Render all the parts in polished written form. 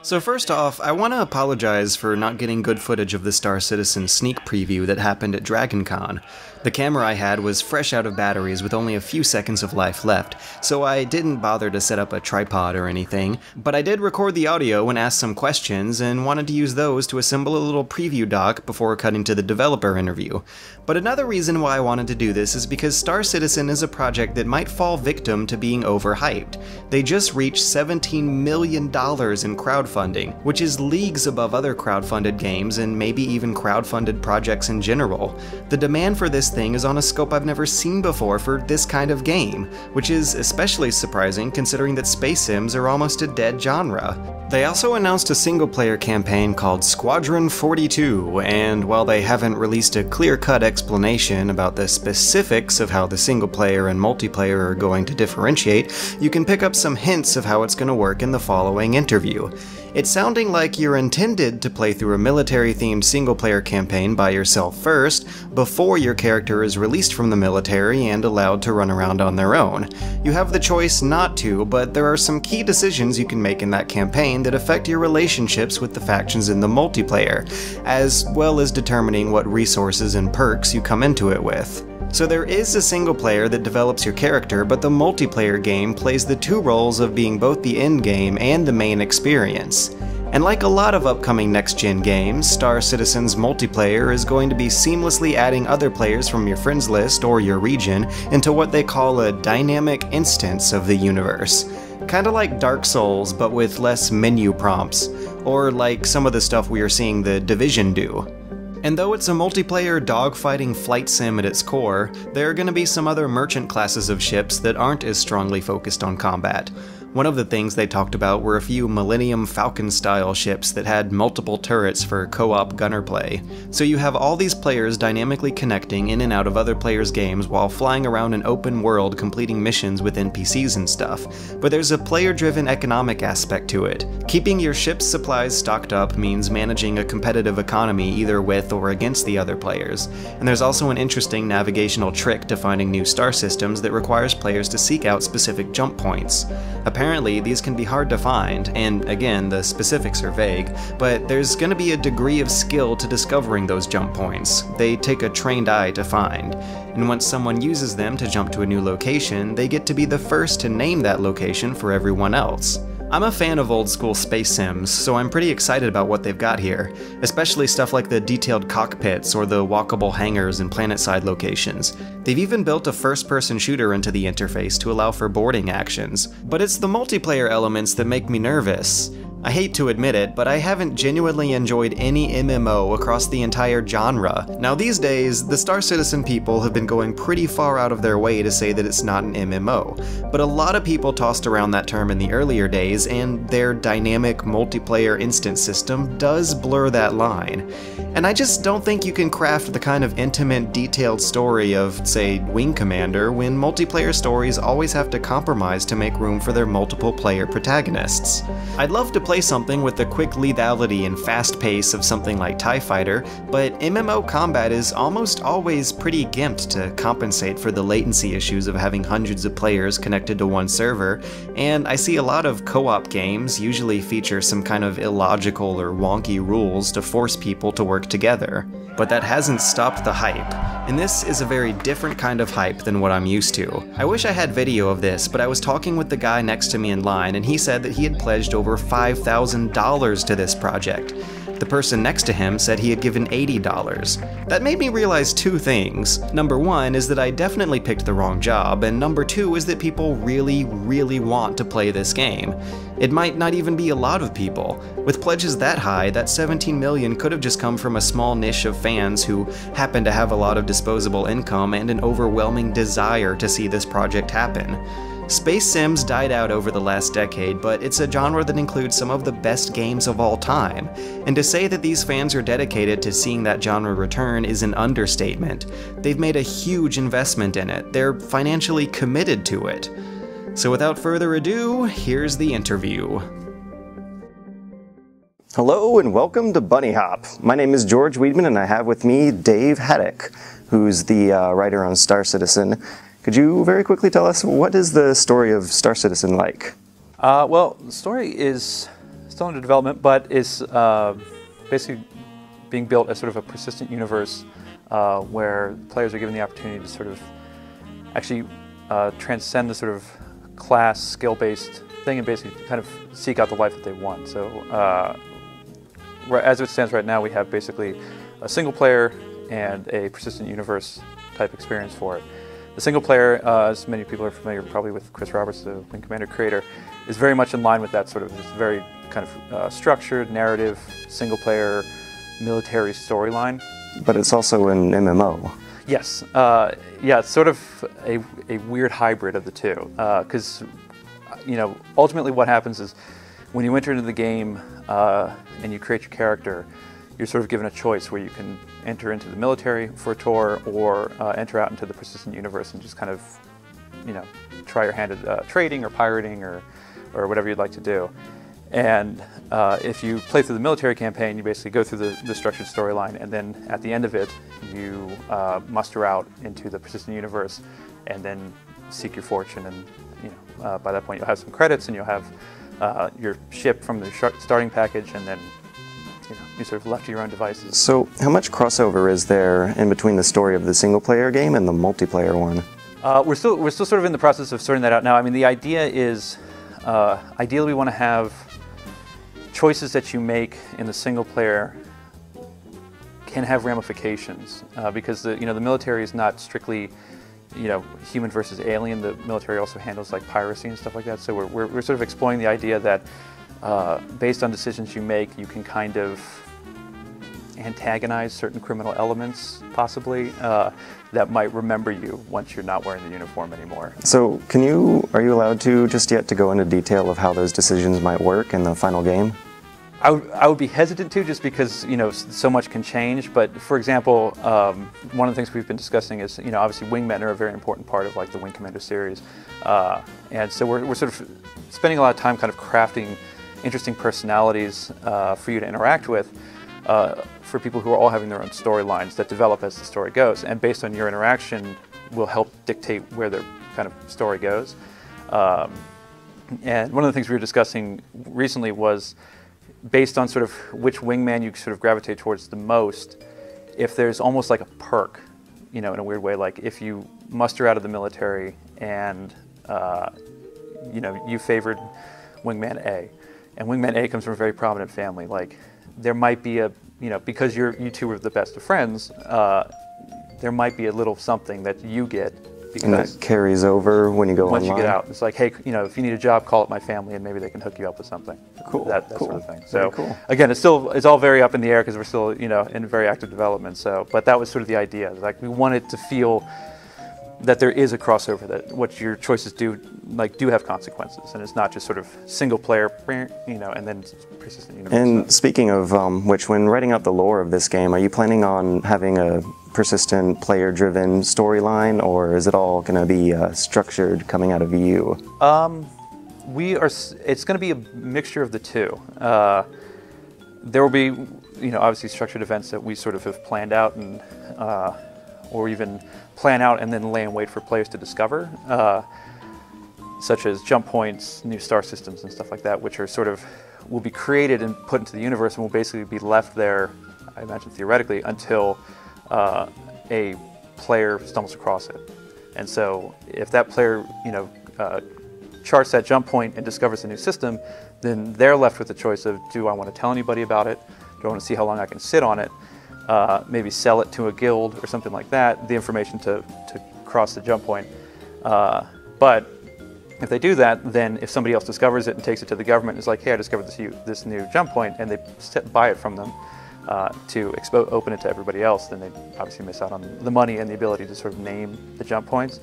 So first off, I want to apologize for not getting good footage of the Star Citizen sneak preview that happened at DragonCon. The camera I had was fresh out of batteries with only a few seconds of life left, so I didn't bother to set up a tripod or anything, but I did record the audio and ask some questions and wanted to use those to assemble a little preview doc before cutting to the developer interview. But another reason why I wanted to do this is because Star Citizen is a project that might fall victim to being overhyped. They just reached $17 million in crowdfunding, which is leagues above other crowdfunded games and maybe even crowdfunded projects in general. The demand for this thing is on a scope I've never seen before for this kind of game, which is especially surprising considering that space sims are almost a dead genre. They also announced a single-player campaign called Squadron 42, and while they haven't released a clear-cut explanation about the specifics of how the single-player and multiplayer are going to differentiate, you can pick up some hints of how it's going to work in the following interview. It's sounding like you're intended to play through a military-themed single-player campaign by yourself first, before your character is released from the military and allowed to run around on their own. You have the choice not to, but there are some key decisions you can make in that campaign that affect your relationships with the factions in the multiplayer, as well as determining what resources and perks you come into it with. So there is a single player that develops your character, but the multiplayer game plays the two roles of being both the endgame and the main experience. And like a lot of upcoming next-gen games, Star Citizen's multiplayer is going to be seamlessly adding other players from your friends list or your region into what they call a dynamic instance of the universe. Kinda like Dark Souls, but with less menu prompts, or like some of the stuff we are seeing The Division do. And though it's a multiplayer dogfighting flight sim at its core, there are going to be some other merchant classes of ships that aren't as strongly focused on combat. One of the things they talked about were a few Millennium Falcon-style ships that had multiple turrets for co-op gunner play. So you have all these players dynamically connecting in and out of other players' games while flying around an open world completing missions with NPCs and stuff. But there's a player-driven economic aspect to it. Keeping your ship's supplies stocked up means managing a competitive economy either with or against the other players. And there's also an interesting navigational trick to finding new star systems that requires players to seek out specific jump points. Apparently, these can be hard to find, and again, the specifics are vague, but there's going to be a degree of skill to discovering those jump points. They take a trained eye to find, and once someone uses them to jump to a new location, they get to be the first to name that location for everyone else. I'm a fan of old school space sims, so I'm pretty excited about what they've got here, especially stuff like the detailed cockpits or the walkable hangars and planetside locations. They've even built a first-person shooter into the interface to allow for boarding actions, but it's the multiplayer elements that make me nervous. I hate to admit it, but I haven't genuinely enjoyed any MMO across the entire genre. Now these days, the Star Citizen people have been going pretty far out of their way to say that it's not an MMO, but a lot of people tossed around that term in the earlier days, and their dynamic multiplayer instance system does blur that line. And I just don't think you can craft the kind of intimate, detailed story of, say, Wing Commander when multiplayer stories always have to compromise to make room for their multiple player protagonists. I'd love to play something with the quick lethality and fast pace of something like TIE Fighter, but MMO combat is almost always pretty gimped to compensate for the latency issues of having hundreds of players connected to one server, and I see a lot of co-op games usually feature some kind of illogical or wonky rules to force people to work together. But that hasn't stopped the hype, and this is a very different kind of hype than what I'm used to. I wish I had video of this, but I was talking with the guy next to me in line, and he said that he had pledged over $5,000 to this project. The person next to him said he had given $80. That made me realize two things. Number one is that I definitely picked the wrong job, and number two is that people really, really want to play this game. It might not even be a lot of people. With pledges that high, that $17 million could have just come from a small niche of fans who happen to have a lot of disposable income and an overwhelming desire to see this project happen. Space sims died out over the last decade, but it's a genre that includes some of the best games of all time, and to say that these fans are dedicated to seeing that genre return is an understatement. They've made a huge investment in it, they're financially committed to it. So without further ado, here's the interview. Hello and welcome to Bunny Hop. My name is George Weidman and I have with me Dave Haddock, who's the writer on Star Citizen. Could you very quickly tell us, what is the story of Star Citizen like? Well, the story is still under development, but is basically being built as sort of a persistent universe where players are given the opportunity to sort of actually transcend the sort of class, skill-based thing and basically kind of seek out the life that they want. So as it stands right now, we have basically a single player and a persistent universe type experience for it. The single player, as many people are familiar probably with Chris Roberts, the Wing Commander creator, is very much in line with that sort of this very kind of structured, narrative, single player, military storyline. But it's also an MMO. Yes. Yeah, it's sort of a weird hybrid of the two. Because, you know, ultimately what happens is when you enter into the game and you create your character, you're sort of given a choice where you can enter into the military for a tour or enter out into the persistent universe and just kind of, you know, try your hand at trading or pirating or whatever you'd like to do. And if you play through the military campaign, you basically go through the structured storyline, and then at the end of it, you muster out into the persistent universe and then seek your fortune. And you know, by that point, you'll have some credits and you'll have your ship from the starting package, and then you know, you're sort of left to your own devices. So how much crossover is there in between the story of the single-player game and the multiplayer one? We're still sort of in the process of sorting that out now. I mean, the idea is, ideally we want to have choices that you make in the single player can have ramifications because the military is not strictly human versus alien. The military also handles like piracy and stuff like that. So we're sort of exploring the idea that based on decisions you make, you can kind of antagonize certain criminal elements, possibly, that might remember you once you're not wearing the uniform anymore. So are you allowed to just yet to go into detail of how those decisions might work in the final game? I would be hesitant to, just because so much can change. But for example, one of the things we've been discussing is obviously wingmen are a very important part of like the Wing Commander series, and so we're sort of spending a lot of time kind of crafting interesting personalities for you to interact with, for people who are all having their own storylines that develop as the story goes, and based on your interaction will help dictate where their kind of story goes. And one of the things we were discussing recently was, based on sort of which wingman you sort of gravitate towards the most, if there's almost like a perk, in a weird way, like if you muster out of the military and you favored wingman A, and wingman A comes from a very prominent family, like there might be a, because you two are the best of friends, there might be a little something that you get. And that carries over when you go once online? You get out. It's like, hey, if you need a job, call up my family and maybe they can hook you up with something. Cool. That cool. sort of thing. Very So cool. Again, it's all very up in the air because we're still, in very active development. So, but that was sort of the idea. Like we wanted to feel that there is a crossover, that what your choices do have consequences, and it's not just sort of single player, and then persistent universe. And speaking of which, when writing out the lore of this game, are you planning on having a persistent player-driven storyline, or is it all going to be structured coming out of you? It's going to be a mixture of the two. There will be, obviously structured events that we sort of have planned out and, or even plan out and then lay in wait for players to discover, such as jump points, new star systems and stuff like that, which are sort of, will be created and put into the universe and will basically be left there, I imagine theoretically, until a player stumbles across it. And so if that player, charts that jump point and discovers a new system, then they're left with the choice of, do I want to tell anybody about it? Do I want to see how long I can sit on it? Maybe sell it to a guild or something like that, the information to cross the jump point. But if they do that, then if somebody else discovers it and takes it to the government, it's like, hey, I discovered this new jump point, and they buy it from them to open it to everybody else, then they obviously miss out on the money and the ability to sort of name the jump points.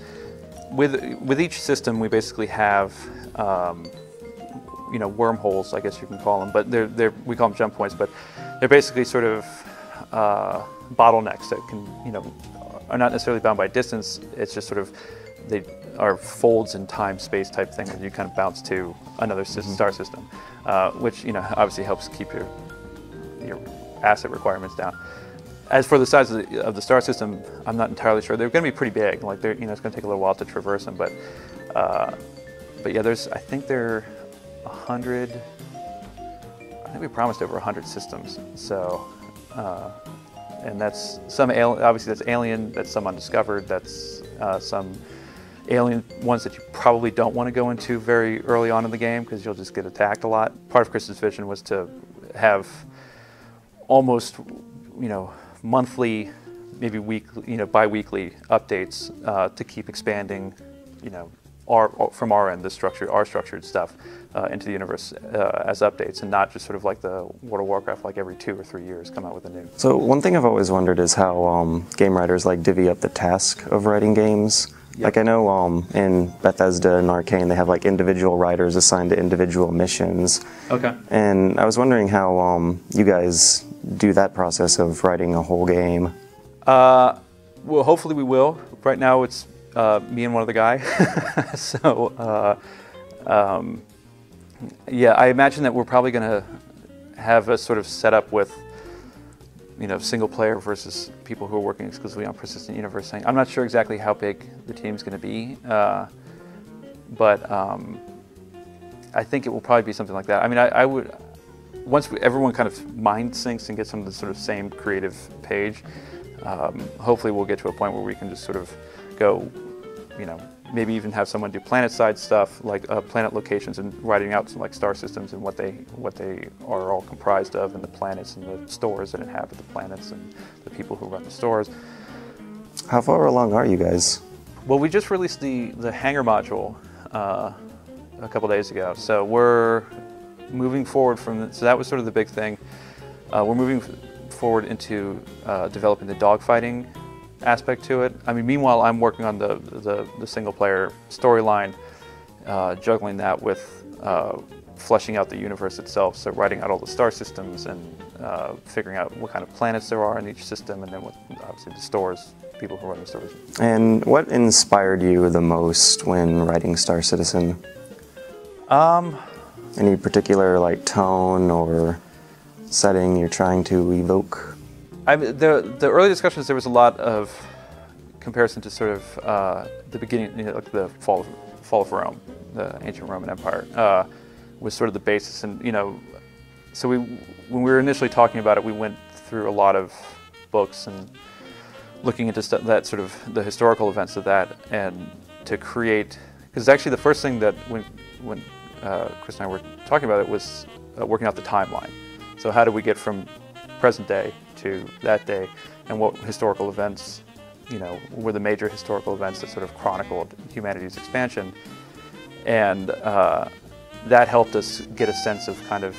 With each system, we basically have wormholes, I guess you can call them, but we call them jump points, but they're basically sort of bottlenecks that can, are not necessarily bound by distance. It's just sort of, they are folds in time, space type thing where you kind of bounce to another star system, which, obviously helps keep your asset requirements down. As for the size of the star system, I'm not entirely sure. They're going to be pretty big. Like it's going to take a little while to traverse them, but yeah, I think there are 100 I think we promised over 100 systems. So, and that's some obviously that's alien, that's some undiscovered, that's some alien ones that you probably don't want to go into very early on in the game because you'll just get attacked a lot. Part of Chris's vision was to have almost, monthly, maybe weekly, bi-weekly updates to keep expanding, from our end, our structured stuff into the universe as updates, and not just sort of like the World of Warcraft, like every 2 or 3 years come out with a new. So one thing I've always wondered is how game writers like divvy up the task of writing games. Yep. Like I know in Bethesda and Arcane they have like individual writers assigned to individual missions. Okay. And I was wondering how you guys do that process of writing a whole game. Well, hopefully we will. Right now it's me and one other guy. So, yeah, I imagine that we're probably going to have a sort of setup with, single player versus people who are working exclusively on persistent universe thing. I'm not sure exactly how big the team's going to be, but I think it will probably be something like that. I mean, I would, once everyone kind of mind syncs and gets on the sort of same creative page, hopefully we'll get to a point where we can just sort of go, maybe even have someone do planet-side stuff, like planet locations, and writing out some like star systems and what they are all comprised of, and the planets and the stores that inhabit the planets and the people who run the stores. How far along are you guys? Well, we just released the hangar module a couple days ago, so we're moving forward from. So that was sort of the big thing. We're moving forward into developing the dogfighting aspect to it. I mean, meanwhile, I'm working on the single-player storyline, juggling that with fleshing out the universe itself. So writing out all the star systems and figuring out what kind of planets there are in each system, and then with obviously the stores, people who run the stores. And what inspired you the most when writing Star Citizen? Any particular like tone or setting you're trying to evoke? The early discussions, there was a lot of comparison to sort of the beginning, like the fall of Rome, the ancient Roman Empire, was sort of the basis. And so when we were initially talking about it, we went through a lot of books and looking into that sort of the historical events of that, and to create, because actually the first thing that when Chris and I were talking about it was working out the timeline. So how do we get from present day to that day, and what historical events, were the major historical events that sort of chronicled humanity's expansion, and that helped us get a sense of kind of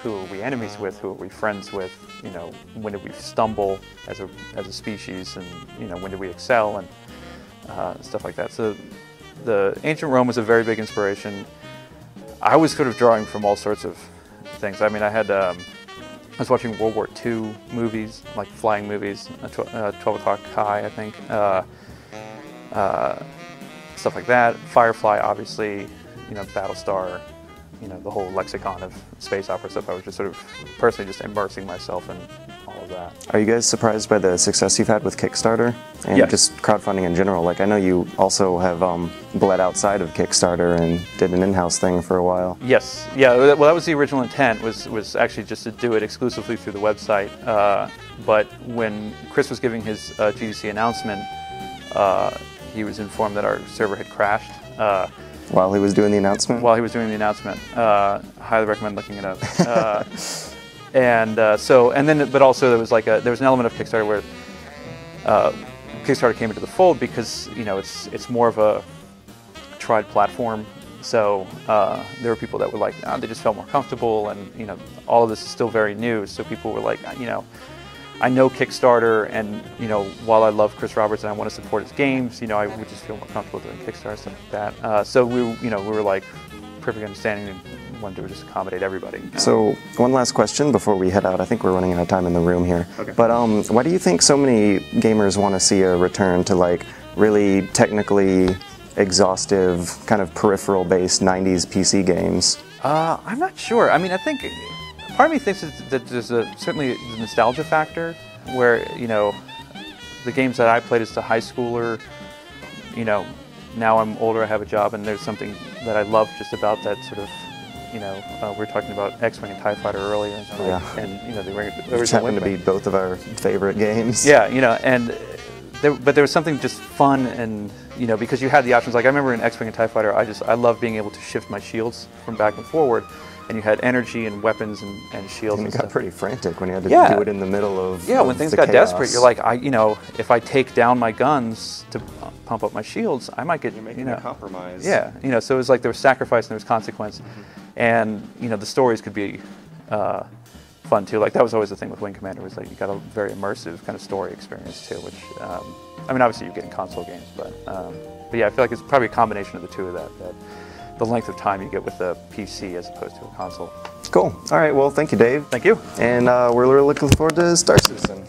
who are we enemies with, who are we friends with, when did we stumble as a species, and when did we excel, and stuff like that. So the ancient Rome was a very big inspiration. I was sort of drawing from all sorts of things. I mean, I was watching World War II movies, like flying movies, 12 O'Clock High, I think, stuff like that. Firefly, obviously, Battlestar, the whole lexicon of space opera stuff. I was just sort of personally just immersing myself in all of that. Are you guys surprised by the success you've had with Kickstarter and yes. just crowdfunding in general? Like I know you also have bled outside of Kickstarter and did an in-house thing for a while. Yes, yeah. Well, that was the original intent. Was actually just to do it exclusively through the website. But when Chris was giving his GDC announcement, he was informed that our server had crashed. While he was doing the announcement? While he was doing the announcement. Highly recommend looking it up. But also there was there was an element of Kickstarter where Kickstarter came into the fold because it's more of a tried platform. So there were people that were like, they just felt more comfortable, and all of this is still very new. So people were like, I know Kickstarter, and while I love Chris Roberts and I want to support his games, I would just feel more comfortable doing Kickstarter, stuff like that. So we were like perfect understanding and wanted to just accommodate everybody. So one last question before we head out. I think we're running out of time in the room here. Okay. But why do you think so many gamers want to see a return to like really technically exhaustive, kind of peripheral-based 90s PC games? I'm not sure. I mean, I think part of me thinks that there's certainly the nostalgia factor where, the games that I played as a high schooler, now I'm older, I have a job, and there's something that I love just about that sort of, you know, we were talking about X-Wing and TIE Fighter earlier, and, and you know, the Which happened to be both of our favorite games. Yeah, you know, and but there was something just fun, and you know, because you had the options. Like I remember in X-Wing and TIE Fighter, I loved being able to shift my shields from back and forward, and you had energy and weapons and shields. And it got pretty frantic when you had to do it in the middle of when things got desperate. You're like, you know, if I take down my guns to pump up my shields, I might get, You're making a compromise. Yeah, you know, so it was like there was sacrifice and there was consequence, and you know, the stories could be fun too. Like that was always the thing with Wing Commander, was like you got a very immersive kind of story experience too. Which I mean, obviously you're getting console games, but yeah, I feel like it's probably a combination of the two of that. The length of time you get with the PC as opposed to a console. Cool. All right. Well, thank you, Dave. Thank you. And we're really looking forward to Star Citizen.